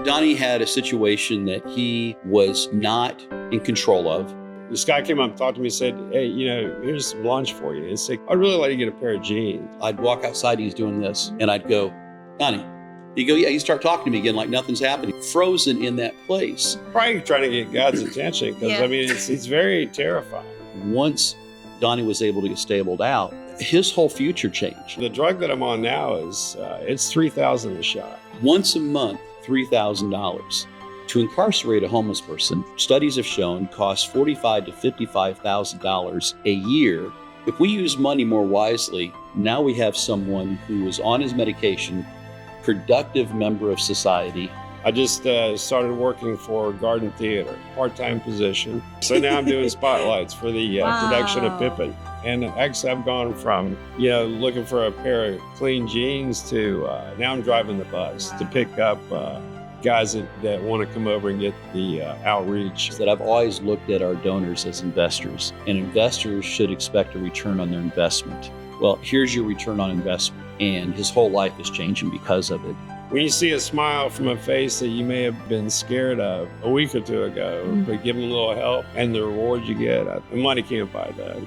Donnie had a situation that he was not in control of. This guy came up and talked to me and said, hey, here's some lunch for you. It's like, I'd really like to get a pair of jeans. I'd walk outside, he's doing this, and I'd go, Donnie. He'd go, yeah, he'd start talking to me again like nothing's happening. Frozen in that place. Probably trying to get God's attention because, it's very terrifying. Once Donnie was able to get stabled out, his whole future changed. The drug that I'm on now is, it's $3,000 a shot. Once a month, $3,000. To incarcerate a homeless person, studies have shown costs $45,000 to $55,000 a year. If we use money more wisely, now we have someone who is on his medication, productive member of society. I just started working for Garden Theater, part-time position. So now I'm doing spotlights for the production of Pippin. And actually I've gone from, looking for a pair of clean jeans to now I'm driving the bus to pick up guys that want to come over and get the outreach. That I've always looked at our donors as investors, and investors should expect a return on their investment. Well, here's your return on investment, and his whole life is changing because of it. When you see a smile from a face that you may have been scared of a week or two ago, but give them a little help and the reward you get, money can't buy that.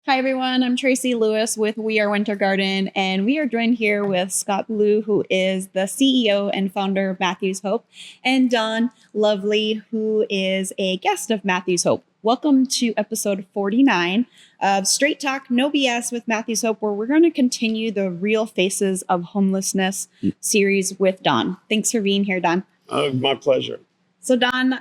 Hi, everyone. I'm Tracy Lewis with We Are Winter Garden, and we are joined here with Scott Blue, who is the CEO and founder of Matthew's Hope, and Don Lovely, who is a guest of Matthew's Hope. Welcome to episode 49 of Straight Talk, No BS with Matthew's Hope, where we're going to continue the Real Faces of Homelessness series with Don. Thanks for being here, Don. My pleasure. So, Don,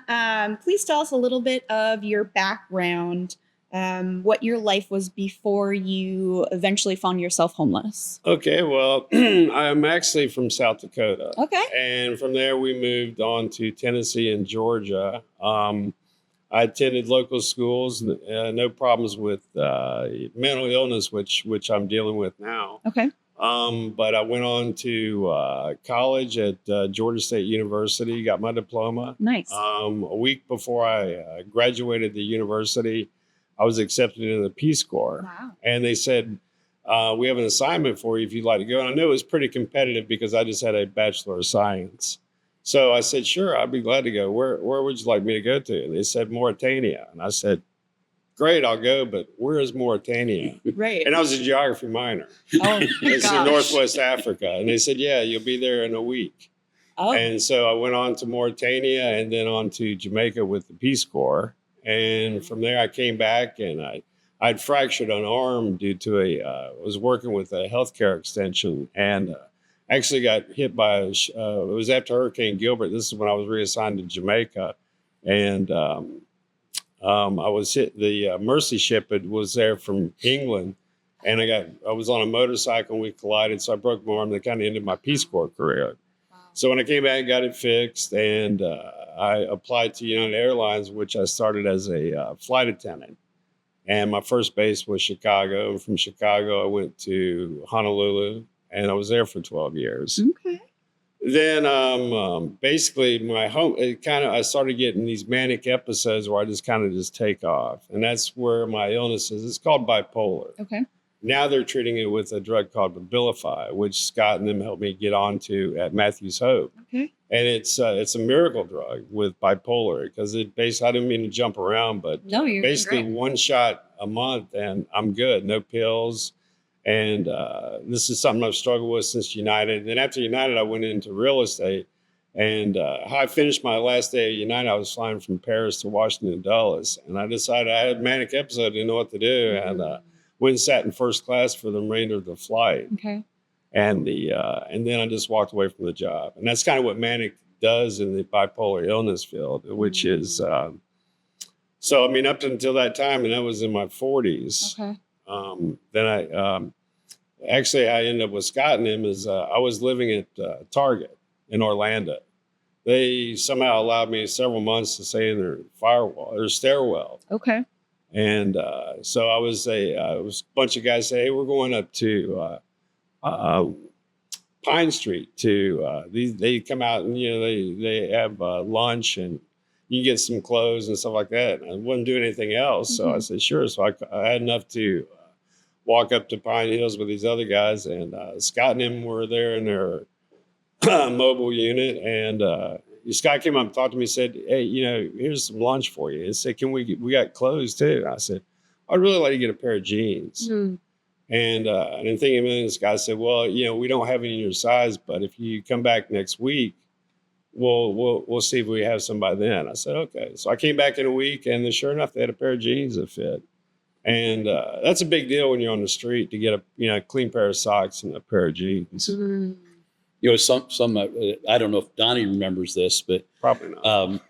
please tell us a little bit of your background. What your life was before you eventually found yourself homeless. Okay, well, I'm actually from South Dakota. Okay. And from there, we moved on to Tennessee and Georgia. I attended local schools, no problems with mental illness, which I'm dealing with now. Okay. But I went on to college at Georgia State University, got my diploma. Nice. A week before I graduated the university, I was accepted into the Peace Corps. Wow. And they said, we have an assignment for you if you'd like to go. And I knew it was pretty competitive because I just had a Bachelor of Science. So I said, sure, I'd be glad to go. Where would you like me to go to? And they said, Mauritania. And I said, great, I'll go, but where is Mauritania? Right. And I was a geography minor. Oh, It's in Northwest Africa. And they said, yeah, you'll be there in a week. Oh. And so I went on to Mauritania and then on to Jamaica with the Peace Corps. And from there, I came back and I'd fractured an arm due to I was working with a healthcare extension and actually got hit by, it was after Hurricane Gilbert. This is when I was reassigned to Jamaica. And I was hit, the Mercy ship was there from England. And I was on a motorcycle and we collided. So I broke my arm. That kind of ended my Peace Corps career. So when I came back, got it fixed, and I applied to United Airlines, which I started as a flight attendant. And my first base was Chicago. And from Chicago, I went to Honolulu, and I was there for 12 years. Okay. Then basically I started getting these manic episodes where I just take off. And that's where my illness is. It's called bipolar. Okay. Now they're treating it with a drug called Abilify, which Scott and them helped me get onto at Matthew's Hope. Okay. And it's a miracle drug with bipolar because I didn't mean to jump around, but No, you're basically great. one shot a month and I'm good, no pills. And this is something I've struggled with since United. Then after United, I went into real estate. And how I finished my last day at United, I was flying from Paris to Washington, Dulles. And I decided I had a manic episode, didn't know what to do. And went and sat in first class for the remainder of the flight. Okay. And then I just walked away from the job. And that's kind of what manic does in the bipolar illness field, which is, up until that time, and that was in my 40s. Okay. Then I ended up with Scott and him I was living at Target in Orlando. They somehow allowed me several months to stay in their stairwell. Okay. And so I was a bunch of guys say, hey, we're going up to Pine Street to they come out and they have lunch and you can get some clothes and stuff like that. I wasn't doing anything else, so I said sure. So I had enough to walk up to Pine Hills with these other guys, and Scott and him were there in their mobile unit, and Scott came up and talked to me and said, "Hey, here's some lunch for you." And said, we got clothes too. I said, "I'd really like to get a pair of jeans." Mm. And then thinking a minute, this guy said, "Well, we don't have any in your size, but if you come back next week, we'll see if we have some by then." I said, "Okay." So I came back in a week, and sure enough, they had a pair of jeans that fit. And that's a big deal when you're on the street to get a clean pair of socks and a pair of jeans. Mm. Some I don't know if Donnie remembers this, but Probably not.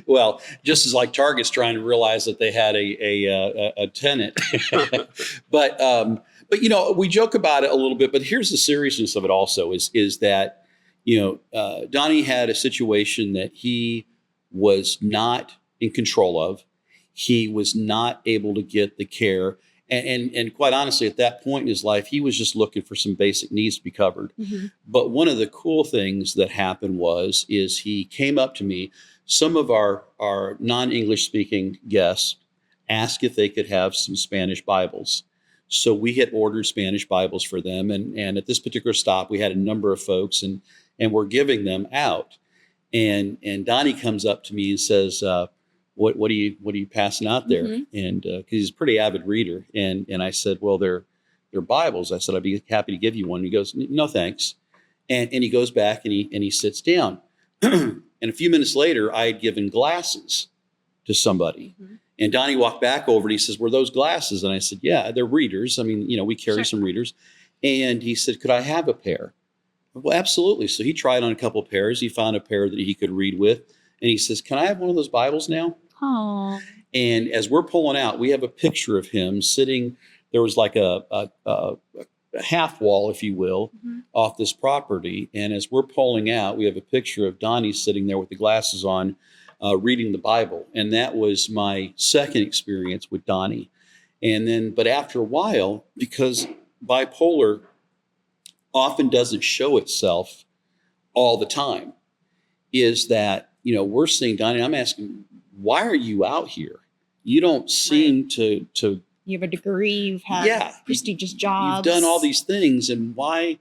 Well, just as like Target's trying to realize that they had a tenant, but we joke about it a little bit. But here's the seriousness of it. Also, is that Donnie had a situation that he was not in control of. He was not able to get the care. And quite honestly, at that point in his life, he was just looking for some basic needs to be covered. Mm-hmm. But one of the cool things that happened is he came up to me. Some of our non-English speaking guests asked if they could have some Spanish Bibles. So we had ordered Spanish Bibles for them. And at this particular stop, we had a number of folks and we're giving them out. And Donnie comes up to me and says, what are you passing out there? Mm-hmm. And because he's a pretty avid reader, and I said, well, they're Bibles. I said, I'd be happy to give you one. And he goes, no, thanks. And he goes back and he sits down. And a few minutes later, I had given glasses to somebody. Mm-hmm. And Donnie walked back over and he says, were those glasses? And I said, yeah, they're readers. I mean, we carry Sure. some readers. And he said, could I have a pair? Well, absolutely. So he tried on a couple of pairs. He found a pair that he could read with. And he says, can I have one of those Bibles now? Oh. And as we're pulling out, we have a picture of him sitting. There was like a half wall, if you will, Mm-hmm. off this property. And as we're pulling out, we have a picture of Donnie sitting there with the glasses on, reading the Bible. And that was my second experience with Donnie. But after a while, because bipolar often doesn't show itself all the time, is that, we're seeing Donnie. I'm asking, why are you out here? You don't seem to You have a degree, you've had prestigious jobs. You've done all these things, and why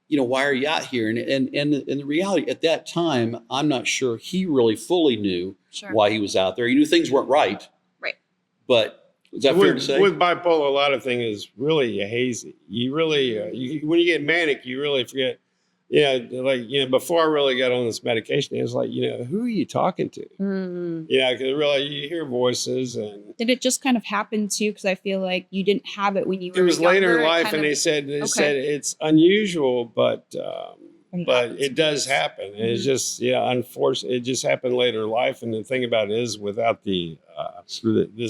are you out here? And the reality at that time, I'm not sure he really fully knew why he was out there. He knew things weren't right. Right. But is that fair to say? With bipolar, a lot of things is really hazy. You really, when you get manic, you really forget. Before I really got on this medication, it was like, who are you talking to? Mm. Yeah, because really you hear voices. And did it just kind of happen too? Because I feel like you didn't have it when you were It was later younger. in life, and they said it's unusual, but it does happen. Mm-hmm. It's just unfortunate. It just happened later in life. And the thing about it is, without this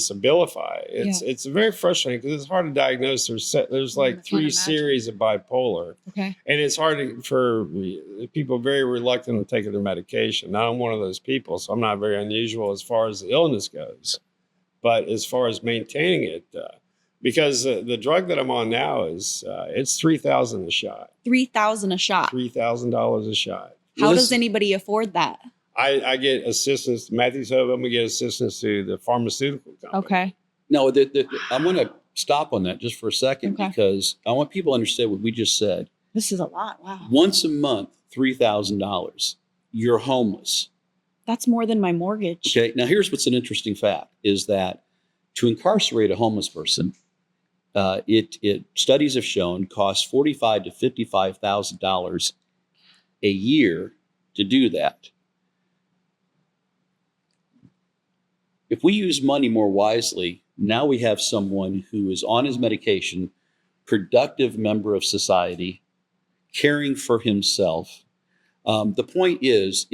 Abilify, it's very frustrating because it's hard to diagnose. There's like 3 series of bipolar. Okay. And it's hard for people very reluctant to take their medication. Now, I'm one of those people, so I'm not very unusual as far as the illness goes. But as far as maintaining it, because the drug that I'm on now is it's $3,000 a shot. $3,000 a shot. $3,000 a shot. How does anybody afford that? I get assistance. Matthew's Hope. I'm gonna get assistance to the pharmaceutical company. Okay. No, I'm going to stop on that just for a second because I want people to understand what we just said. This is a lot. Wow. Once a month, $3,000. You're homeless. That's more than my mortgage. Okay. Now, here's what's an interesting fact is that to incarcerate a homeless person, studies have shown costs $45,000 to $55,000 a year to do that. If we use money more wisely, now we have someone who is on his medication, productive member of society, caring for himself. The point is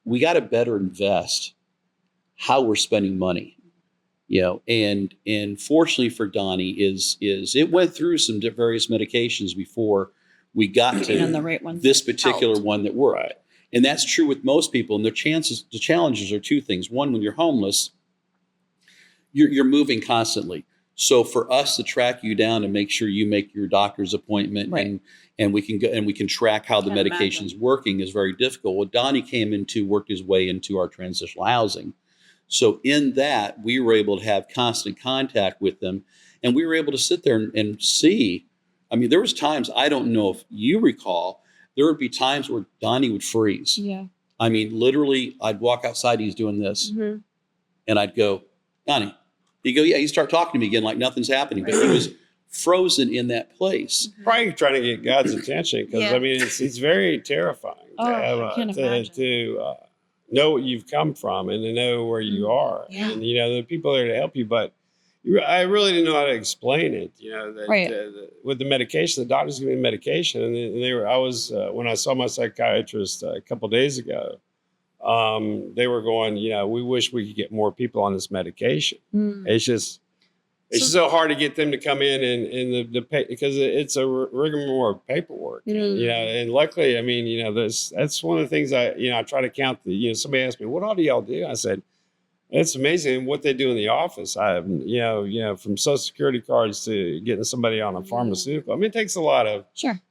we got to better invest how we're spending money. And fortunately for Donnie is it went through some various medications before we got to the right ones this particular one that worked. Right. And that's true with most people. And the challenges are 2 things. One, when you're homeless, you're moving constantly. So for us to track you down and make sure you make your doctor's appointment and we can go and we can track how the medication's working is very difficult. Well, Donnie worked his way into our transitional housing. So in that, we were able to have constant contact with them, and we were able to sit there and see. I mean, there was times, I don't know if you recall, there would be times where Donnie would freeze. Yeah. I mean, literally, I'd walk outside, he's doing this, and I'd go, Donnie. He'd go, yeah, he'd start talking to me again like nothing's happening. But he was frozen in that place. Probably trying to get God's attention because, I mean, it's very terrifying I can't imagine. to know what you've come from and to know where you are. Yeah. And, the people there to help you. But I really didn't know how to explain it, that with the medication, the doctors gave me medication. And they were, when I saw my psychiatrist a couple of days ago, they were going, we wish we could get more people on this medication. It's just so hard to get them to come in and the pay, because it's a rigmarole of paperwork. And luckily, I mean, that's one of the things I try to count. Somebody asked me, what all do y'all do? I said, it's amazing what they do in the office. I have, from Social Security cards to getting somebody on a pharmaceutical. I mean, it takes a lot of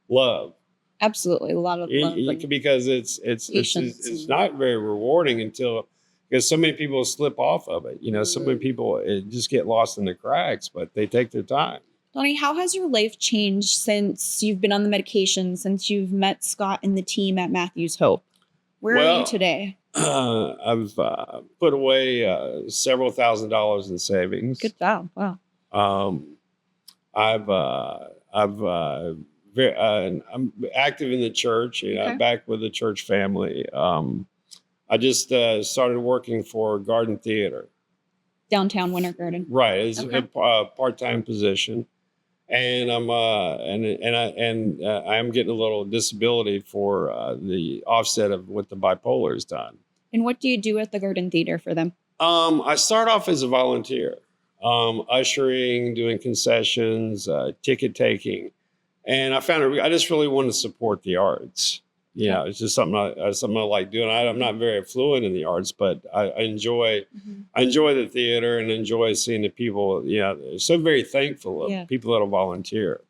love. Absolutely, a lot of love, because it's not very rewarding because so many people slip off of it. So many people just get lost in the cracks, but they take their time. Donnie, how has your life changed since you've been on the medication, since you've met Scott and the team at Matthews Hope? Where are you today? I've put away several $1,000s in savings. Good job! Wow. I'm active in the church. Back with the church family. I just started working for Garden Theater, downtown Winter Garden. Right, it's a part-time position, and I'm I'm getting a little disability for the offset of what the bipolar has done. And what do you do at the Garden Theater for them? I start off as a volunteer, ushering, doing concessions, ticket taking. And I found I just really want to support the arts. It's just something I like doing. I'm not very fluent in the arts, but I enjoy the theater and enjoy seeing the people. So very thankful of people that will volunteer.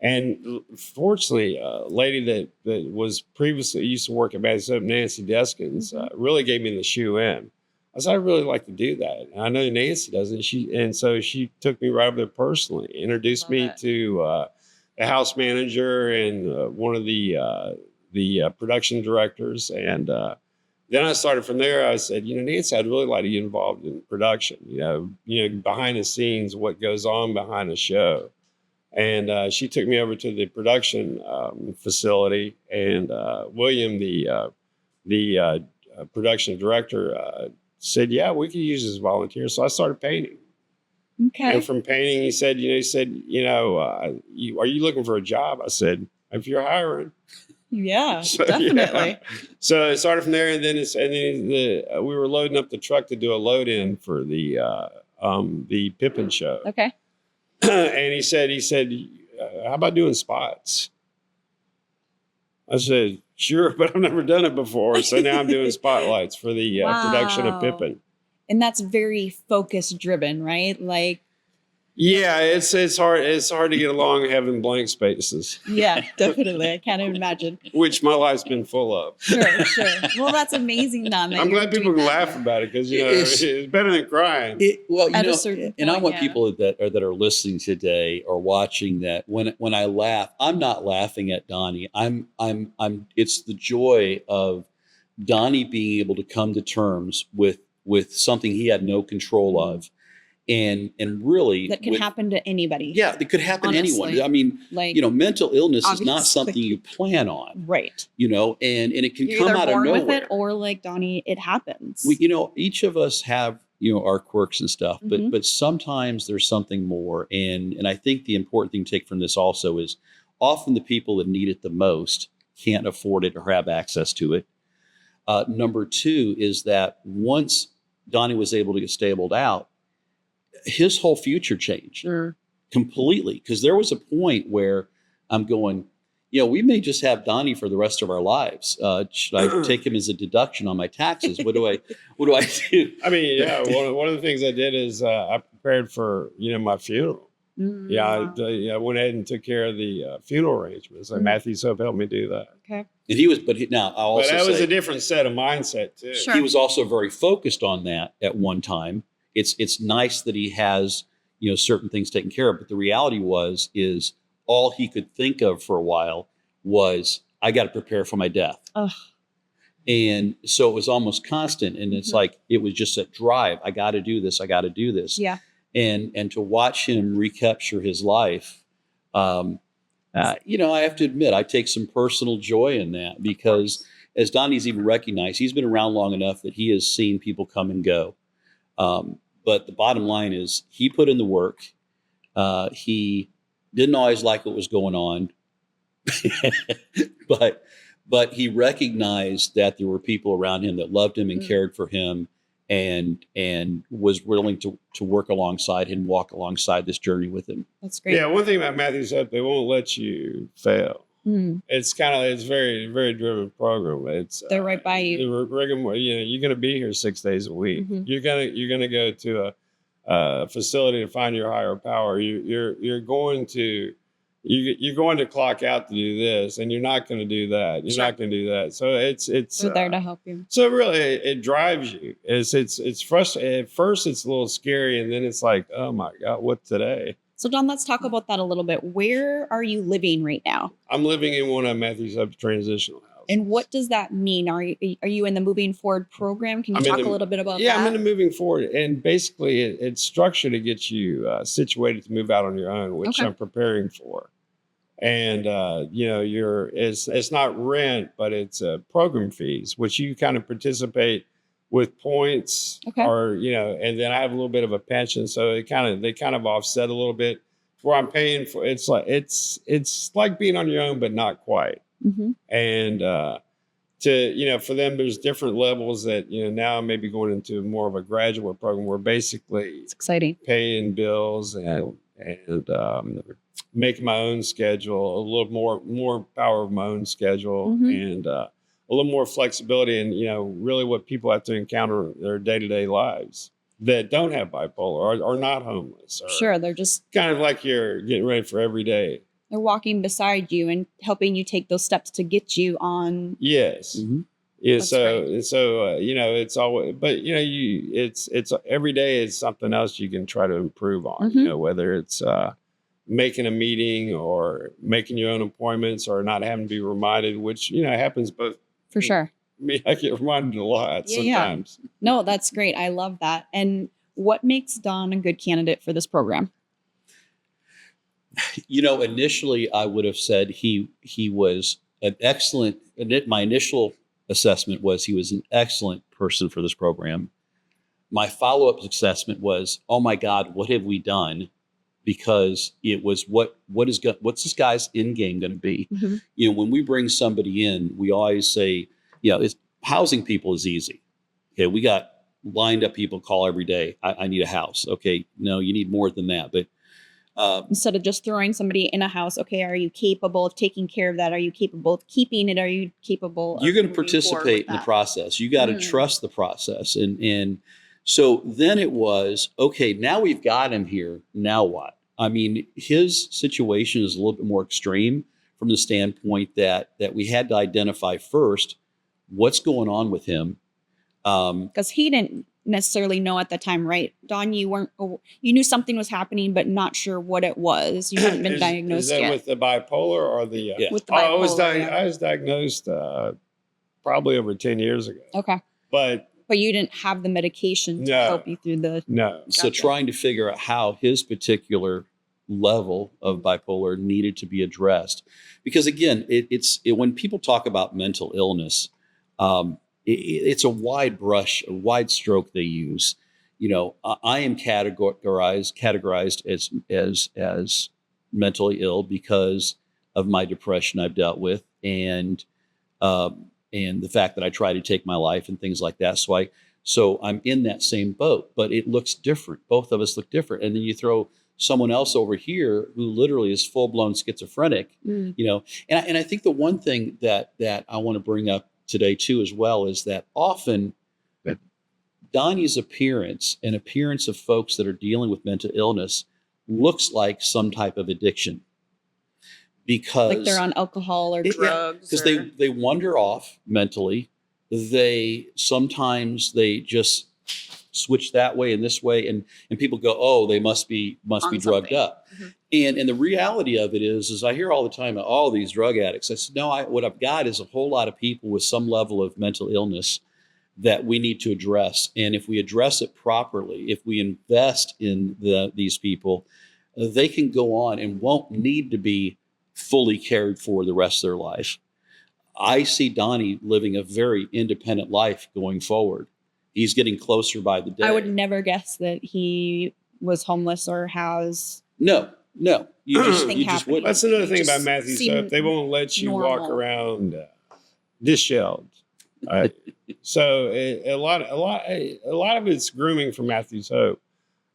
And fortunately, a lady that was previously used to work at Matthews Hope, Nancy Deskins, really gave me the shoe in. I said, I'd really like to do that. And I know Nancy does it. And so she took me right over there personally, introduced me to the house manager and one of the production directors. And then I started from there. I said, Nancy, I'd really like to get involved in production, behind the scenes, what goes on behind the show. And she took me over to the production facility, and William, the production director, said, yeah, we could use this volunteer. So I started painting. Okay. And from painting, he said, are you looking for a job? I said, if you're hiring. Yeah, definitely. Yeah. So it started from there, and then we were loading up the truck to do a load in for the Pippin show. Okay. And he said, how about doing spots? I said, sure, but I've never done it before. So now I'm doing spotlights for the production of Pippin. And that's very focus driven, right? Like, yeah, it's hard. It's hard to get along having blank spaces. Yeah, definitely. I can't imagine. Which my life's been full of. Sure. Well, that's amazing, Don. I'm glad people can laugh about it because it's better than crying. I want people that are listening today or watching that when I laugh, I'm not laughing at Donnie. I'm. It's the joy of Donnie being able to come to terms with something he had no control of. And really that can happen to anybody. Yeah, it could happen to anyone. I mean, mental illness is not something you plan on. Right. And it can come out of nowhere. With it, or like Donnie, it happens. Each of us have, our quirks and stuff, but sometimes there's something more. And I think the important thing to take from this also is often the people that need it the most can't afford it or have access to it. Number two is that once Donnie was able to get stabled out, his whole future changed completely. Because there was a point where I'm going, we may just have Donnie for the rest of our lives. Should I take him as a deduction on my taxes? What do I do? I mean, one of the things I did is I prepared for, my funeral. I went ahead and took care of the funeral arrangements. Like Matthews Hope helped me do that. Okay. And I'll that was a different set of mindset too. Sure. He was also very focused on that at one time. It's nice that he has, certain things taken care of, but the reality is all he could think of for a while was, I got to prepare for my death. Ugh. And so it was almost constant. And it's like, it was just a drive. I got to do this. I got to do this. Yeah. And to watch him recapture his life, you know, I have to admit, I take some personal joy in that, because as Donnie's even recognized, he's been around long enough that he has seen people come and go. But the bottom line is, he put in the work. He didn't always like what was going on, but he recognized that there were people around him that loved him and cared for him, and was willing to work alongside him, walk alongside this journey with him. That's great. Yeah, one thing about Matthews Hope, they won't let you fail. It's very, very driven program. It's They're right by you. You know, you're going to be here 6 days a week. You're gonna go to a facility to find your higher power. You're going to clock out to do this, and you're not going to do that. You're not going to do that. So it's They're there to help you. So really, it drives you. It's frustrating. At first, it's a little scary, and then it's like, oh my God, what today? So Don, let's talk about that a little bit. Where are you living right now? I'm living in one of Matthews Hope's transitional houses. And what does that mean? Are you in the Moving Forward program? Can you talk a little bit about that? Yeah, I'm in the Moving Forward, and basically, it's structured to get you situated to move out on your own, which I'm preparing for. And you know, it's not rent, but it's program fees, which you kind of participate with points, or you know, and then I have a little bit of a pension, so they kind of offset a little bit. Where I'm paying for, it's like being on your own, but not quite. And you know, for them, there's different levels that, you know, now I'm maybe going into more of a graduate program where basically it's exciting, paying bills and making my own schedule, a little more power of my own schedule, and a little more flexibility, and you know, really what people have to encounter in their day-to-day lives that don't have bipolar or not homeless. Sure, they're just kind of like you're getting ready for every day. They're walking beside you and helping you take those steps to get you on. Yes. Yeah. That's So you know, it's always, but you know, it's every day is something else you can try to improve on. You know, whether it's making a meeting or making your own appointments or not having to be reminded, which, you know, happens both. For sure. Me, I get reminded a lot sometimes. Yeah. No, that's great. I love that. And what makes Don a good candidate for this program? You know, initially I would have said he was an excellent, my initial assessment was he was an excellent person for this program. My follow-up assessment was, oh my God, what have we done? Because it was what's this guy's end game going to be? You know, when we bring somebody in, we always say, you know, housing people is easy. Okay, we got lined up people call every day. I need a house. Okay, no, you need more than that. But instead of just throwing somebody in a house, okay, are you capable of taking care of that? Are you capable of keeping it? Are you capable? You're going to participate in the process. You got to trust the process, and so then it was, okay, now we've got him here. Now what? I mean, his situation is a little bit more extreme from the standpoint that we had to identify first what's going on with him. Because he didn't necessarily know at the time, right? Don, you knew something was happening, but not sure what it was. You hadn't been diagnosed yet. Is that with the bipolar or the? With the bipolar, I was diagnosed probably over 10 years ago. Okay. But you didn't have the medication to help you through the. No. Gotcha. So trying to figure out how his particular level of bipolar needed to be addressed, because again, it's when people talk about mental illness, it's a wide brush, a wide stroke they use. You know, I am categorized as mentally ill because of my depression I've dealt with, and the fact that I try to take my life and things like that. So I'm in that same boat, but it looks different. Both of us look different. And then you throw someone else over here who literally is full-blown schizophrenic, you know. And I think the one thing that I want to bring up today too as well is that often Donnie's appearance and appearance of folks that are dealing with mental illness looks like some type of addiction. Because like they're on alcohol or drugs. Because they wander off mentally. Sometimes they just switch that way and this way, and people go, oh, they must be drugged up. And the reality of it is I hear all the time about all these drug addicts. I said, no, what I've got is a whole lot of people with some level of mental illness that we need to address. And if we address it properly, if we invest in these people, they can go on and won't need to be fully cared for the rest of their life. I see Donnie living a very independent life going forward. He's getting closer by the day. I would never guess that he was homeless or has. No, you just wouldn't. That's another thing about Matthew's Hope. They won't let you walk around disheveled. So a lot of it's grooming for Matthew's Hope,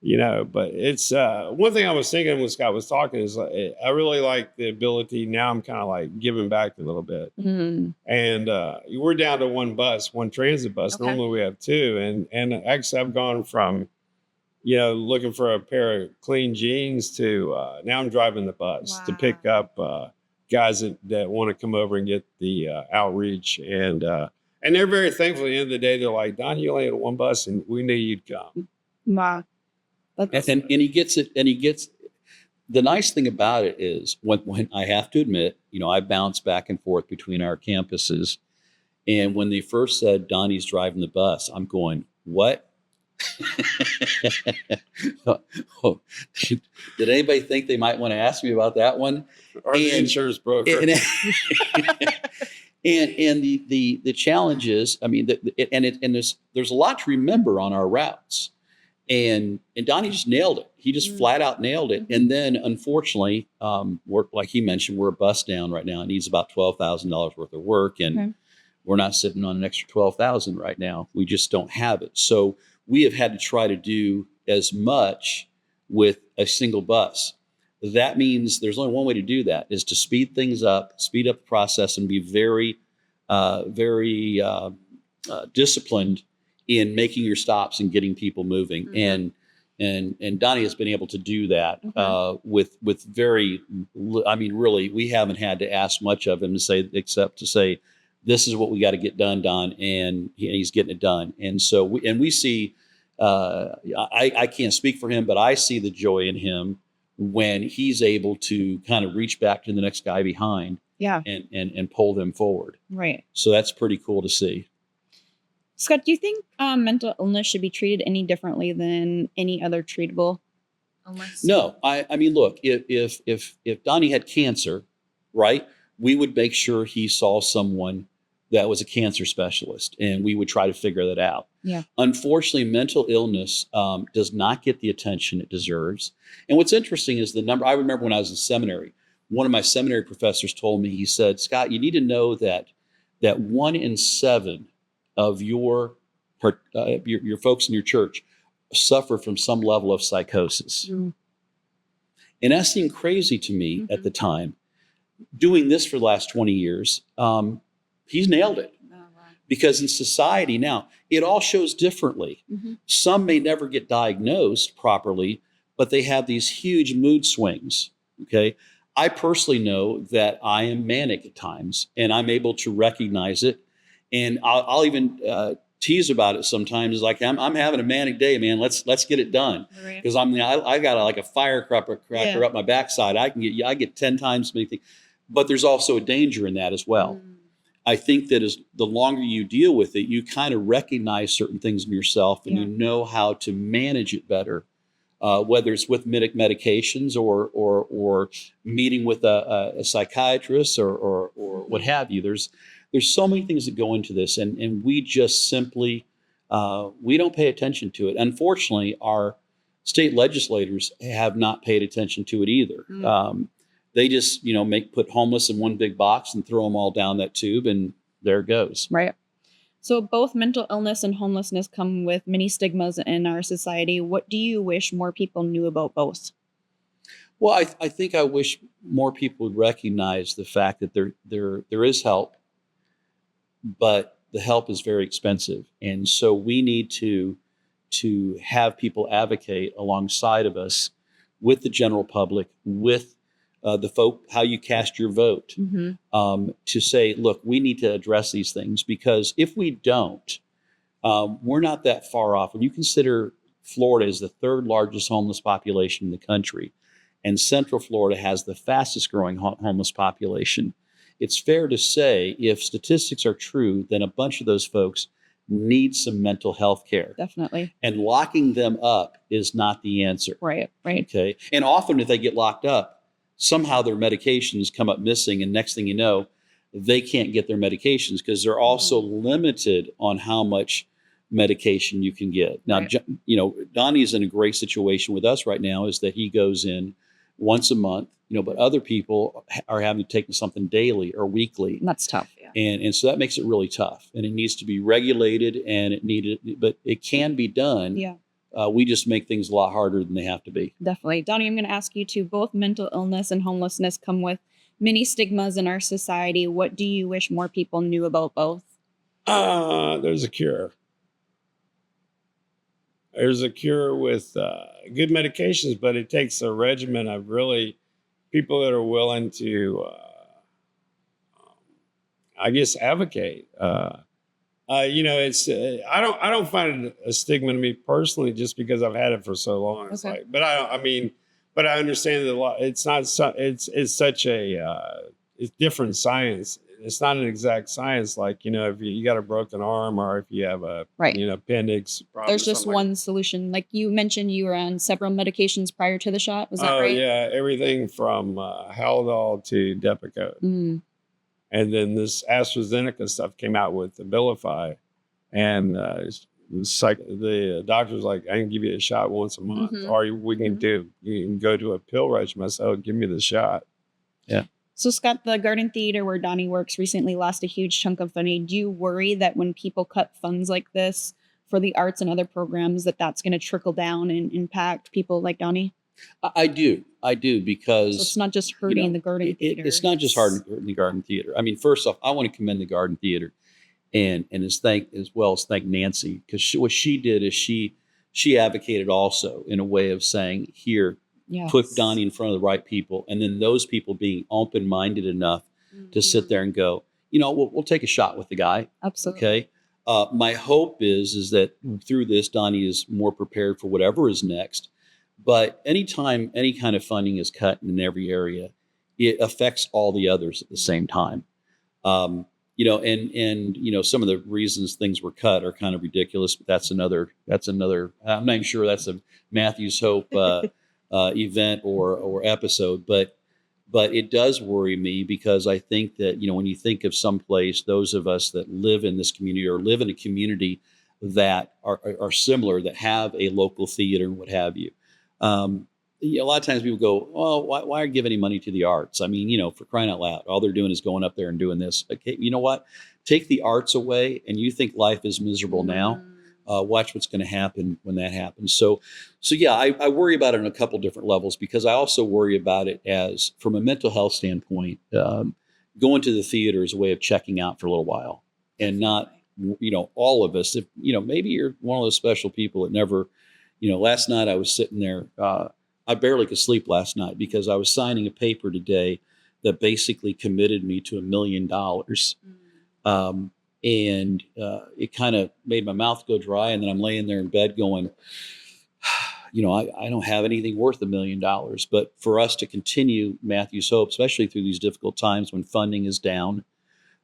But it's one thing I was thinking when Scott was talking is I really like the ability. Now I'm kind of like giving back a little bit, and we're down to one transit bus. Okay. Normally we have two, and actually I've gone from looking for a pair of clean jeans to now I'm driving the bus to pick up guys that want to come over and get the outreach. And they're very thankful. At the end of the day, they're like, Don, you only had one bus and we knew you'd come. Wow. And he gets it. And he gets the nice thing about it is when I have to admit, I bounce back and forth between our campuses. And when they first said Donnie's driving the bus, I'm going, what? Oh, did anybody think they might want to ask me about that one? Or the insurance broker. And the challenge is, I mean, there's a lot to remember on our routes, and Donnie just nailed it. He just flat out nailed it. And then, unfortunately, like he mentioned, we're a bus down right now. It needs about $12,000 worth of work, and we're not sitting on an extra $12,000 right now. We just don't have it. So we have had to try to do as much with a single bus. That means there's only one way to do that, is to speed up the process, and be very, very disciplined in making your stops and getting people moving. And Donnie has been able to do that with very, I mean, really, we haven't had to ask much of him except to say, this is what we got to get done, Don, and he's getting it done. And so we see, I can't speak for him, but I see the joy in him when he's able to kind of reach back to the next guy behind and pull them forward. Right. So that's pretty cool to see. Scott, do you think mental illness should be treated any differently than any other treatable illness? No, I mean, look, if Donnie had cancer, right, we would make sure he saw someone that was a cancer specialist, and we would try to figure that out. Yeah. Unfortunately, mental illness does not get the attention it deserves. And what's interesting is the number. I remember when I was in seminary, one of my seminary professors told me, he said, Scott, you need to know that 1 in 7 of your folks in your church suffer from some level of psychosis. And that seemed crazy to me at the time. Doing this for the last 20 years, he's nailed it. Because in society now, it all shows differently. Some may never get diagnosed properly, but they have these huge mood swings. Okay. I personally know that I am manic at times, and I'm able to recognize it. And I'll even tease about it sometimes. Like I'm having a manic day, man. Let's get it done. Because I got like a firecracker up my backside. I get 10 times as many things. But there's also a danger in that as well. I think that as the longer you deal with it, you kind of recognize certain things in yourself, and you know how to manage it better, whether it's with medications or meeting with a psychiatrist or what have you. There's so many things that go into this, and we just simply we don't pay attention to it. Unfortunately, our state legislators have not paid attention to it either. They just, put homeless in one big box and throw them all down that tube, and there it goes. Right. So both mental illness and homelessness come with many stigmas in our society. What do you wish more people knew about both? Well, I think I wish more people would recognize the fact that there is help, but the help is very expensive. And so we need to have people advocate alongside of us with the general public, with the folk, how you cast your vote, to say, look, we need to address these things, because if we don't, we're not that far off. When you consider Florida is the 3rd largest homeless population in the country, and Central Florida has the fastest growing homeless population. It's fair to say, if statistics are true, then a bunch of those folks need some mental health care. Definitely. And locking them up is not the answer. Right. Okay. And often if they get locked up, somehow their medications come up missing. And next thing you know, they can't get their medications because they're also limited on how much medication you can get. Now, Right. Donnie's in a great situation with us right now, is that he goes in once a month, but other people are having to take something daily or weekly. And that's tough. Yeah. And so that makes it really tough, and it needs to be regulated, and but it can be done. Yeah. We just make things a lot harder than they have to be. Definitely. Donnie, I'm going to ask you too, both mental illness and homelessness come with many stigmas in our society. What do you wish more people knew about both? There's a cure. There's a cure with good medications, but it takes a regimen of really people that are willing to, I guess, advocate. It's I don't find it a stigma to me personally, just because I've had it for so long. It's Okay. like, but I understand that a lot. It's not. It's such a it's different science. It's not an exact science. Like, if you got a broken arm, or if you have a Right. appendix problem. There's just one solution. Like you mentioned, you were on several medications prior to the shot. Was that Oh right? yeah, everything from Haldol to Depakote. Mm. And then this AstraZeneca stuff came out with Abilify, and the doctor's like, I can give you a shot once a month, or you can go to a pill regimen. So give me the shot. Yeah. So Scott, the Garden Theater where Donnie works recently lost a huge chunk of funding. Do you worry that when people cut funds like this for the arts and other programs, that's going to trickle down and impact people like Donnie? I do, because So it's not just hurting the Garden Theater. It's not just hurting the Garden Theater. I mean, first off, I want to commend the Garden Theater, and as well as thank Nancy, because what she did is she advocated also in a way of saying, here, Yes. put Donnie in front of the right people, and then those people being open-minded enough to sit there and go, we'll take a shot with the guy. Absolutely. Okay. My hope is that through this, Donnie is more prepared for whatever is next. But anytime any kind of funding is cut in every area, it affects all the others at the same time. And some of the reasons things were cut are kind of ridiculous, but that's another, I'm not even sure that's a Matthew's Hope event or episode, but it does worry me, because I think that, when you think of someplace, those of us that live in this community or live in a community that are similar, that have a local theater and what have you, a lot of times people go, well, why give any money to the arts? I mean, for crying out loud, all they're doing is going up there and doing this. Okay, you know what? Take the arts away and you think life is miserable now. Watch what's going to happen when that happens. So yeah, I worry about it on a couple different levels, because I also worry about it as from a mental health standpoint. Going to the theater is a way of checking out for a little while, and not, all of us. If maybe you're one of those special people that never. Last night I was sitting there. I barely could sleep last night because I was signing a paper today that basically committed me to $1 million. And it kind of made my mouth go dry. And then I'm laying there in bed going, I don't have anything worth $1 million. But for us to continue Matthew's Hope, especially through these difficult times when funding is down,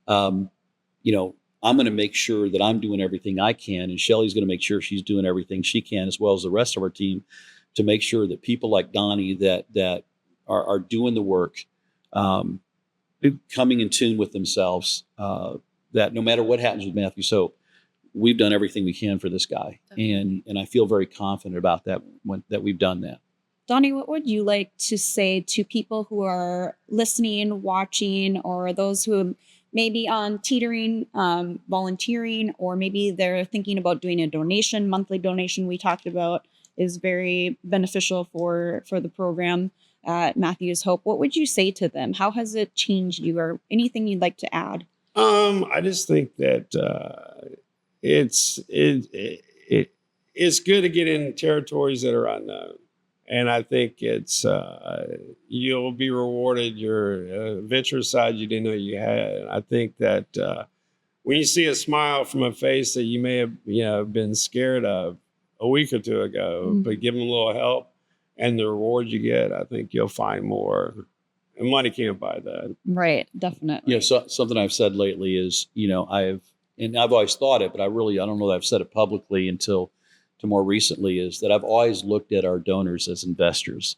I'm going to make sure that I'm doing everything I can, and Shelley's going to make sure she's doing everything she can, as well as the rest of our team, to make sure that people like Donnie that are doing the work, coming in tune with themselves, that no matter what happens with Matthew's Hope, we've done everything we can for this guy, and I feel very confident about that that we've done that. Donnie, what would you like to say to people who are listening, watching, or those who maybe on teetering, volunteering, or maybe they're thinking about doing a donation? Monthly donation we talked about is very beneficial for the program at Matthew's Hope. What would you say to them? How has it changed you, or anything you'd like to add? I just think that it's good to get in territories that are unknown. And I think it's you'll be rewarded your adventurous side you didn't know you had. I think that when you see a smile from a face that you may have been scared of a week or two ago, but give them a little help, and the reward you get, I think you'll find more. And money can't buy that. Right. Definitely. You know, so, something I've said lately is, you know, I've always thought it, but I don't know that I've said it publicly until to more recently, is that I've always looked at our donors as investors,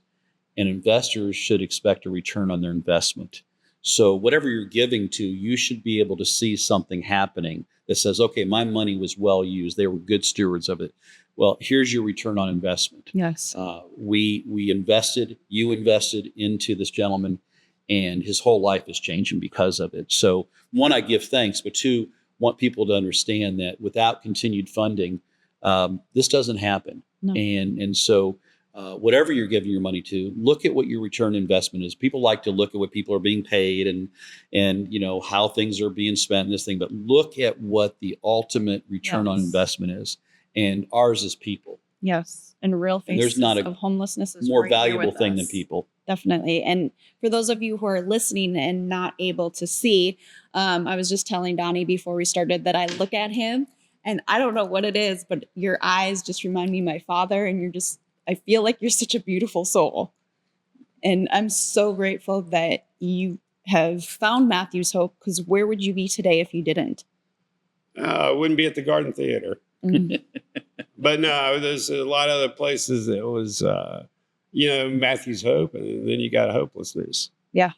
and investors should expect a return on their investment. So whatever you're giving to, you should be able to see something happening that says, okay, my money was well used. They were good stewards of it. Well, here's your return on investment. Yes. We invested, you invested into this gentleman, and his whole life is changing because of it. So one, I give thanks, but two, want people to understand that without continued funding, this doesn't happen. No. And so whatever you're giving your money to, look at what your return investment is. People like to look at what people are being paid and you know how things are being spent in this thing, but look at what the ultimate return on investment is. And ours is people. Yes. And real faces there's not a of homelessness is more right here valuable with thing us. than people. Definitely. And for those of you who are listening and not able to see, I was just telling Donnie before we started that I look at him and I don't know what it is, but your eyes just remind me of my father. And I feel like you're such a beautiful soul. And I'm so grateful that you have found Matthew's Hope, because where would you be today if you didn't? I wouldn't be at the Garden Theater. Mm. But no, there's a lot of other places that was, you know, Matthew's Hope, and then you got Hopelessness. Yeah.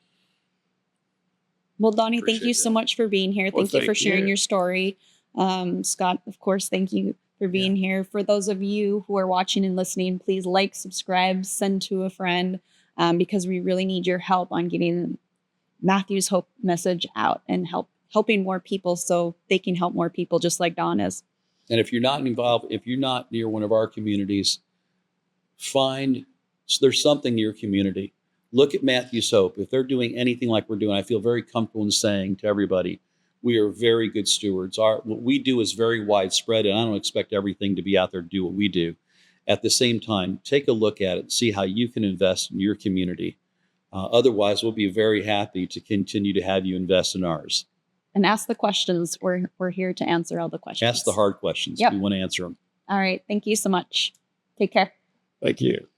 Well, Donnie, Appreciate thank you so much for being here. Well, Thank you for sharing you. your story. Scott, of course, thank you for being here. For those of you who are watching and listening, please like, subscribe, send to a friend, because we really need your help on getting Matthew's Hope message out and helping more people so they can help more people just like Don is. And if you're not involved, if you're not near one of our communities, there's something near your community. Look at Matthew's Hope. If they're doing anything like we're doing, I feel very comfortable in saying to everybody, we are very good stewards. What we do is very widespread, and I don't expect everything to be out there to do what we do. At the same time, take a look at it, see how you can invest in your community. Otherwise, we'll be very happy to continue to have you invest in ours. And ask the questions. We're here to answer all the questions. Ask the hard questions. Yep. We want to answer them. All right. Thank you so much. Take care. Thank you.